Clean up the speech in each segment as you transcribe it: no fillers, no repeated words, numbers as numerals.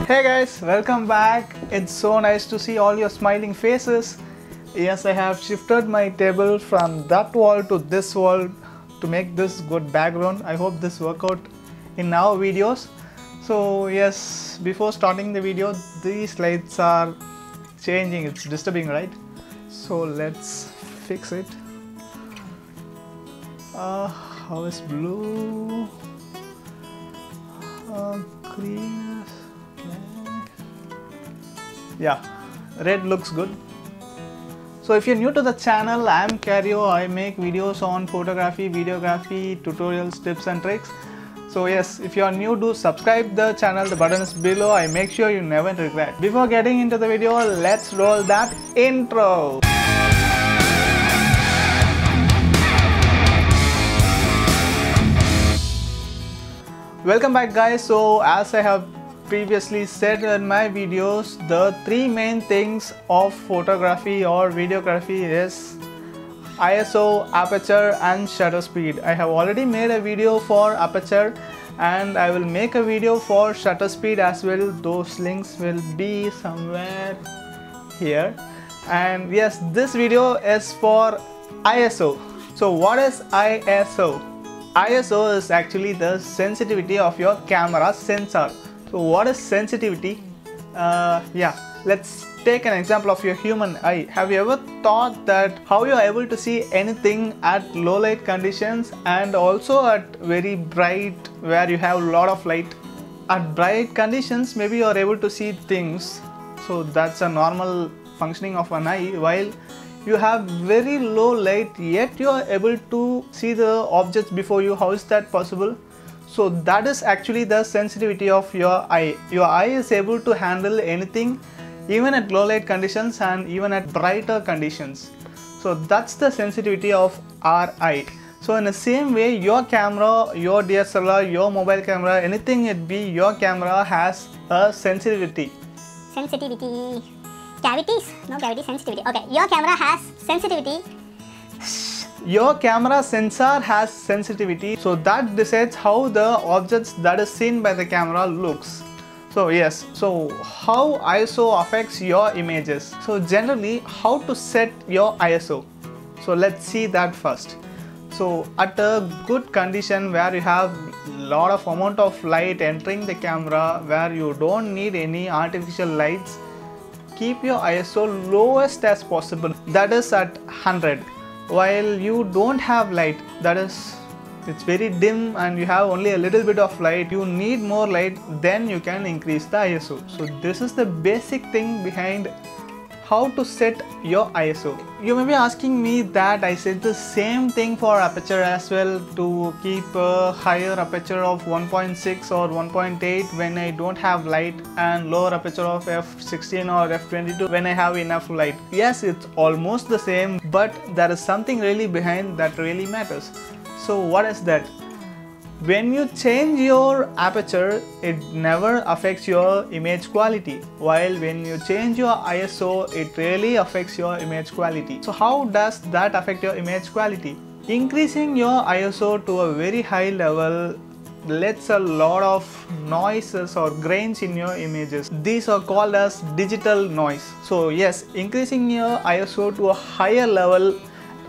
Hey guys, welcome back. It's so nice to see all your smiling faces. Yes, I have shifted my table from that wall to this wall to make this good background. I hope this work out in our videos. So yes, before starting the video, these lights are changing. It's disturbing, right? So let's fix it. How is blue? Green. Yeah, red looks good. So if you're new to the channel, I'm Cario. I make videos on photography, videography, tutorials, tips and tricks. So yes, if you are new, do subscribe the channel. The button is below. I make sure you never regret. Before getting into the video, let's roll that intro. Welcome back guys. So as I have previously said in my videos, the three main things of photography or videography is ISO, aperture and shutter speed. I have already made a video for aperture and I will make a video for shutter speed as well. Those links will be somewhere here. And yes, this video is for ISO. So what is ISO? ISO is actually the sensitivity of your camera sensor. So what is sensitivity? Let's take an example of your human eye. Have you ever thought that how you are able to see anything at low light conditions and also at very bright where you have a lot of light? At bright conditions, maybe you are able to see things. So that's a normal functioning of an eye, while you have very low light yet you are able to see the objects before you. How is that possible? So that is actually the sensitivity of your eye. Your eye is able to handle anything even at low light conditions and even at brighter conditions. So that's the sensitivity of our eye. So in the same way, your camera, your DSLR, your mobile camera, anything it be, your camera has a sensitivity. Cavities? No cavity, sensitivity. Okay, your camera has sensitivity. Your camera sensor has sensitivity, so that decides how the objects that is seen by the camera looks. So yes, so how ISO affects your images. So generally, how to set your ISO. So let's see that first. So at a good condition where you have lot of amount of light entering the camera, where you don't need any artificial lights, keep your ISO lowest as possible, that is at 100. While you don't have light, that is, it's very dim and you have only a little bit of light, you need more light, then you can increase the ISO. So this is the basic thing behind how to set your ISO. You may be asking me that I said the same thing for aperture as well, to keep a higher aperture of 1.6 or 1.8 when I don't have light, and lower aperture of f16 or f22 when I have enough light. Yes, it's almost the same, but there is something really behind that really matters. So what is that? When you change your aperture, it never affects your image quality, while when you change your ISO, it really affects your image quality. So how does that affect your image quality? Increasing your ISO to a very high level lets a lot of noises or grains in your images. These are called as digital noise. So yes, increasing your ISO to a higher level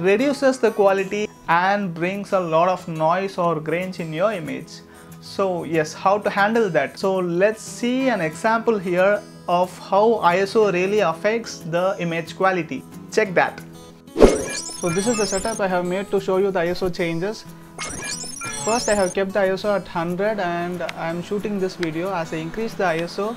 reduces the quality and brings a lot of noise or grains in your image. So yes, how to handle that? So let's see an example here of how ISO really affects the image quality. Check that. So this is the setup I have made to show you the ISO changes. First, I have kept the ISO at 100 and I am shooting this video. As I increase the ISO,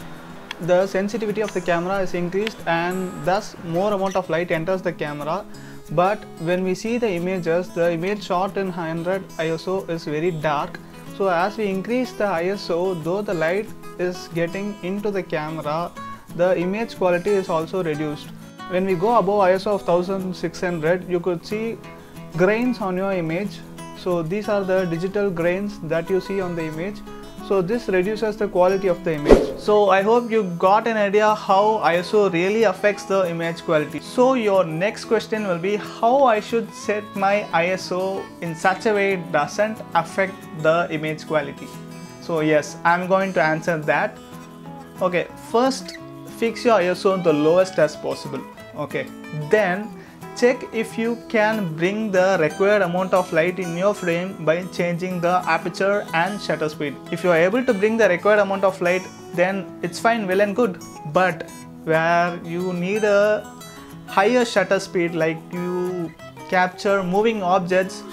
the sensitivity of the camera is increased and thus more amount of light enters the camera. But when we see the images, the image shot in 100 ISO is very dark. So as we increase the ISO, though the light is getting into the camera, the image quality is also reduced. When we go above ISO of 1600, you could see grains on your image. So these are the digital grains that you see on the image. So this reduces the quality of the image. So I hope you got an idea how ISO really affects the image quality. So your next question will be how I should set my ISO in such a way it doesn't affect the image quality. So yes, I'm going to answer that. Okay, first fix your ISO the lowest as possible. Okay, then check if you can bring the required amount of light in your frame by changing the aperture and shutter speed. If you are able to bring the required amount of light, then it's fine, well and good. But where you need a higher shutter speed, like you capture moving objects,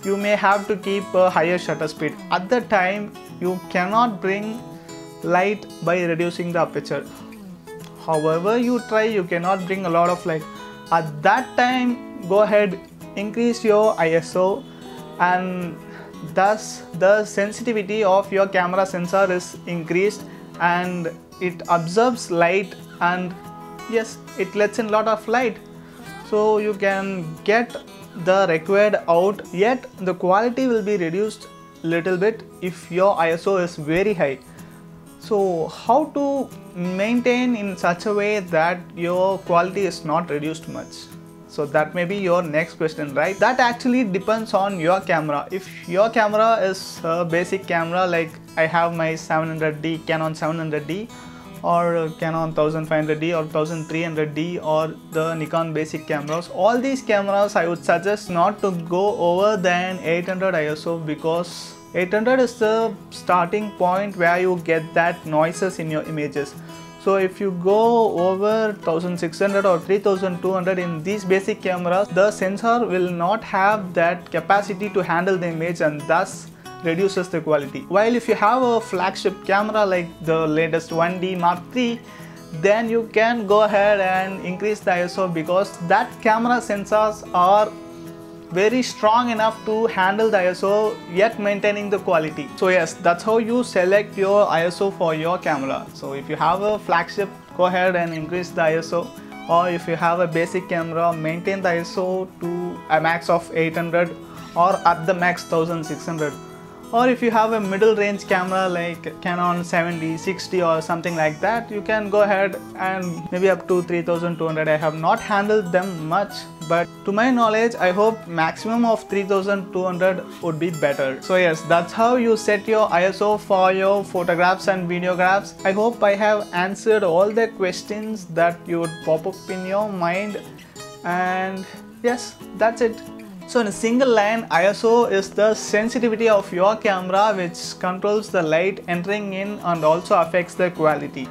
you may have to keep a higher shutter speed. At the time, you cannot bring light by reducing the aperture. However you try, you cannot bring a lot of light. At that time, go ahead, increase your ISO, and thus the sensitivity of your camera sensor is increased and it absorbs light, and yes, it lets in a lot of light, so you can get the required out, yet the quality will be reduced little bit if your ISO is very high. So how to maintain in such a way that your quality is not reduced much? So that may be your next question, right? That actually depends on your camera. If your camera is a basic camera, like I have my 700D, Canon 700D, or Canon 1500D or 1300D, or the Nikon basic cameras, all these cameras I would suggest not to go over than 800 ISO, because 800 is the starting point where you get that noises in your images. So if you go over 1600 or 3200 in these basic cameras, the sensor will not have that capacity to handle the image, and thus reduces the quality. While if you have a flagship camera like the latest 1D Mark III, then you can go ahead and increase the ISO, because that camera sensors are very strong enough to handle the ISO yet maintaining the quality. So yes, that's how you select your ISO for your camera. So if you have a flagship, go ahead and increase the ISO, or if you have a basic camera, maintain the ISO to a max of 800 or at the max 1600. Or if you have a middle range camera like Canon 70, 60 or something like that, you can go ahead and maybe up to 3200. I have not handled them much, but to my knowledge, I hope maximum of 3200 would be better. So yes, that's how you set your ISO for your photographs and videographs. I hope I have answered all the questions that you would pop up in your mind, and yes, that's it. So in a single line, ISO is the sensitivity of your camera which controls the light entering in and also affects the quality.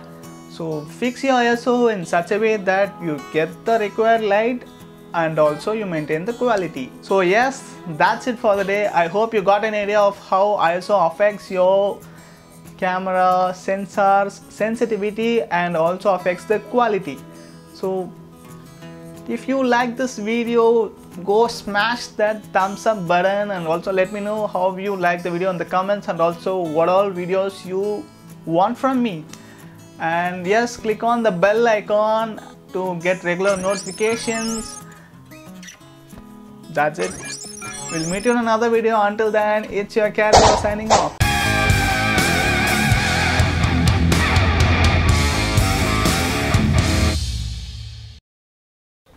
So fix your ISO in such a way that you get the required light and also you maintain the quality. So yes, that's it for the day. I hope you got an idea of how ISO affects your camera sensors sensitivity and also affects the quality. So if you like this video, go smash that thumbs up button, and also let me know how you like the video in the comments, and also what all videos you want from me. And yes, click on the bell icon to get regular notifications. That's it. We'll meet you in another video. Until then, it's your Carrier signing off.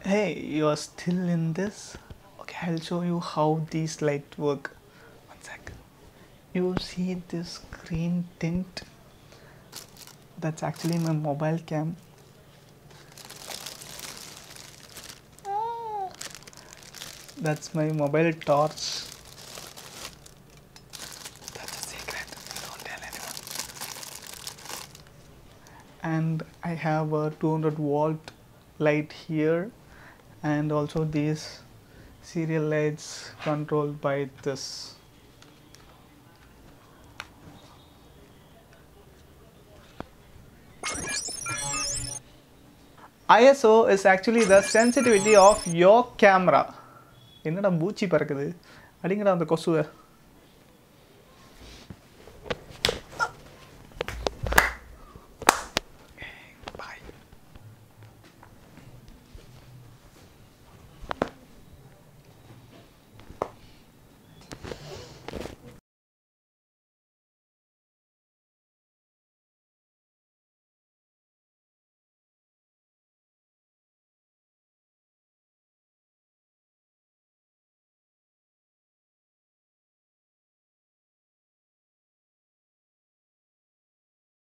Hey, you are still in this? Okay, I'll show you how these lights work. One sec. You see this green tint? That's actually my mobile cam. That's my mobile torch. That's a secret. Don't tell anyone. And I have a 200-volt light here, and also these serial lights controlled by this. ISO is actually the sensitivity of your camera. என்னடா பூச்சி பறக்குது, அடிங்கடா அந்த கொசுவை.